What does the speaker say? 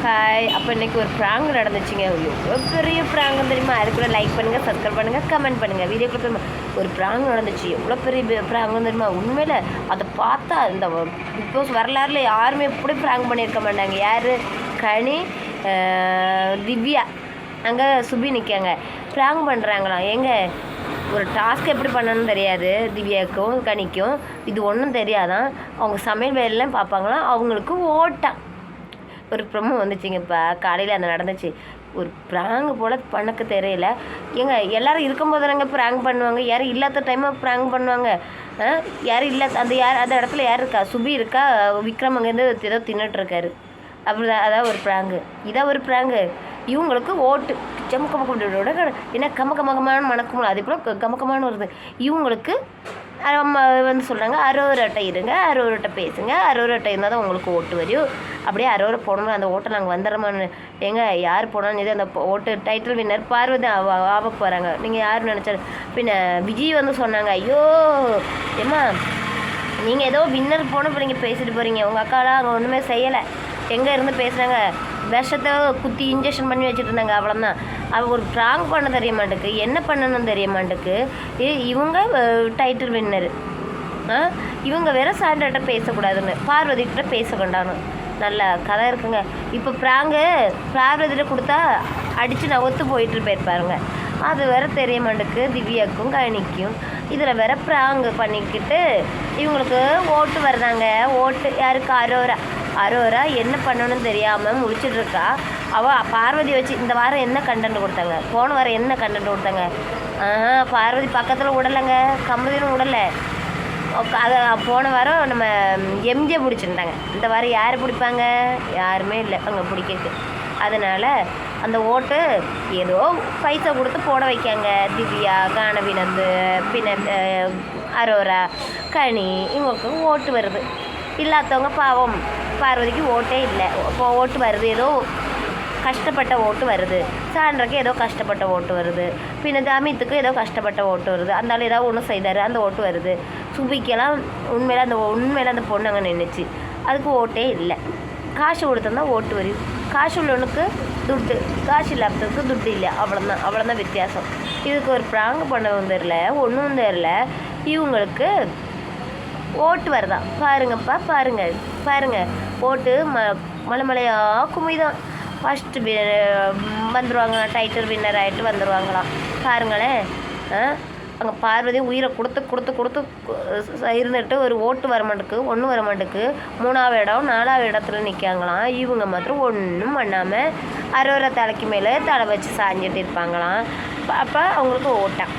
Hi. அப்போ இன்றைக்கி ஒரு ப்ராங்க் நடந்துச்சுங்க. எவ்வளோ பெரிய ப்ராங்க் தெரியுமா? அது கூட லைக் பண்ணுங்கள், சப்ஸ்கிரைப் பண்ணுங்கள், கமெண்ட் பண்ணுங்கள். வீடியோக்குள்ள போய் ஒரு ப்ராங்க் நடந்துச்சு. எவ்வளோ பெரிய ப்ராங்க் தெரியுமா? உண்மையில் அதை பார்த்தா இந்த பிக் பாஸ் வரலாறுல யாருமே எப்படி ப்ராங்க் பண்ணியிருக்க மாட்டாங்க. யார்? கனி, திவ்யா, அங்கே சுபி நிற்காங்க. ப்ராங்க் பண்ணுறாங்களாம். ஏங்க, ஒரு டாஸ்க் எப்படி பண்ணணும்னு தெரியாது திவ்யாவுக்கும் கனிக்கும். இது ஒன்றும் தெரியாதான். அவங்க சமையல் வேலைலாம் பார்ப்பாங்களாம். அவங்களுக்கு ஓட்டான் ஒரு ப்ரொமோ வந்துச்சுங்க. இப்போ காலையில் அந்த நடந்துச்சு. ஒரு ப்ராங்க் போல் பண்ணக்கு தெரியல. ஏங்க, எல்லோரும் இருக்கும்போது நாங்கள் ப்ராங்க் பண்ணுவாங்க. யாரும் இல்லாத டைமாக ப்ராங்க் பண்ணுவாங்க. யாரும் இல்லாத அந்த இடத்துல யார் இருக்கா? சுபி இருக்கா? விக்ரம் அங்கேருந்து ஏதோ தின்னுட்டுருக்காரு. அப்படி அதான் ஒரு ப்ராங்கு. இதான் ஒரு ப்ராங்கு. இவங்களுக்கு ஓட்டு கமக்கமோட என்ன கமக்கமகமான மணக்கும். அதே போல் கமக்கமான வருது. இவங்களுக்கு வந்து சொல்கிறாங்க, அரோர் அட்டை இருங்க, அரோர் அட்டை பேசுங்க, அரோர் அட்டை இருந்தால் தான் உங்களுக்கு ஓட்டு வரும். அப்படியே அரோரை போடணும். அந்த ஓட்டை நாங்கள் வந்துடுறோமான்னு. ஏங்க, யார் போனாலும் இது அந்த ஓட்டு டைட்டில் வின்னர் பார்வதி ஆக போகிறாங்க. நீங்கள் யார் நினச்சாரு? பின்ன விஜய் வந்து சொன்னாங்க, ஐயோ ஏம்மா நீங்கள் ஏதோ வின்னர் போன இப்போ நீங்கள் பேசிட்டு போகிறீங்க. உங்கள் அக்காலாம் அங்கே ஒன்றுமே செய்யலை. எங்கே இருந்து பேசுகிறாங்க? விஷத்தை குத்தி இன்ஜெக்ஷன் பண்ணி வச்சுட்டு இருந்தாங்க. அவ்வளோதான். அவள் ஒரு ப்ராங்க் பண்ண தெரிய மாட்டேக்கு, என்ன பண்ணணும்னு தெரிய மாட்டேக்கு. இவங்க டைட்டில் வின்னர், இவங்க வேற சாண்டர்கிட்ட பேசக்கூடாதுன்னு பார்வதிக்கிட்ட பேசக்கூடாதுன்னு நல்ல கதை இருக்குங்க. இப்போ பார்வதிகிட்ட கொடுத்தா அடித்து நகர்த்து போயிட்டு போயிருப்பாருங்க. அது வேற தெரிய மாட்டேக்கு திவ்யாவுக்கும் கனிக்கும். இதில் வேற ப்ராங்க் பண்ணிக்கிட்டு இவங்களுக்கு ஓட்டு வருதாங்க. ஓட்டு யாருக்கு? அரோரா என்ன பண்ணணும்னு தெரியாமல் முடிச்சிட்ருக்கா. அவள் பார்வதி வச்சு இந்த வாரம் என்ன கண்டென்ட் கொடுத்தாங்க? போன வாரம் என்ன கண்டென்ட் கொடுத்தாங்க? பார்வதி பக்கத்தில் விடலைங்க, கம்பதியும் விடலை. அதை போன வாரம் நம்ம எம்ஜே பிடிச்சிருந்தாங்க. இந்த வாரம் யார் பிடிப்பாங்க? யாருமே இல்லை அங்கே பிடிக்கிறதுக்கு. அதனால் அந்த ஓட்டு ஏதோ பைசா கொடுத்து போட வைக்காங்க. திவ்யா, கானவினந்து, பின்ன அரோரா, கனி, இவங்களுக்கு ஓட்டு வருது. இல்லாதவங்க பாவம், பார்வதிக்கு ஓட்டே இல்லை. இப்போ ஓட்டு வருது, ஏதோ கஷ்டப்பட்ட ஓட்டு வருது. சான்றக்கு ஏதோ கஷ்டப்பட்ட ஓட்டு வருது. பின்ன அமித்துக்கு ஏதோ கஷ்டப்பட்ட ஓட்டு வருது. அந்த ஏதாவது ஒன்று செய்தார், அந்த ஓட்டு வருது. சுபிக்கெல்லாம் உண்மையில அந்த பொண்ணு அங்கே நின்றுச்சு. அதுக்கு ஓட்டே இல்லை. காசு கொடுத்தா ஓட்டு வரும். காசு உள்ளவனுக்கு துட்டு, காசு இல்லாததுக்கு துட்டு இல்லை. அவ்வளோதான் வித்தியாசம். இதுக்கு ஒரு ப்ராங்க் பண்ணவும் தெரில, ஒன்றும் தெரில. இவங்களுக்கு ஓட்டு வருதான். பாருங்கப்பா, பாருங்கள் ஓட்டு மலையாக குமிதான். ஃபஸ்ட்டு வந்துடுவாங்களாம், டைட்டில் வின்னர் ஆகிட்டு வந்துடுவாங்களாம். பாருங்களேன். அங்கே பார்வதி உயிரை கொடுத்து இருந்துட்டு ஒரு ஓட்டு வர மாட்டேக்கு, ஒன்றும் வர மாட்டேக்கு. 3வது இடம் 4வது இடத்துல நிற்காங்களாம். இவங்க மாத்திரம் ஒன்றும் பண்ணாமல் அரோரா தலைக்கு மேலே தலை வச்சு சாஞ்சிட்டு இருப்பாங்களாம். அப்போ அவங்களுக்கு ஓட்டான்.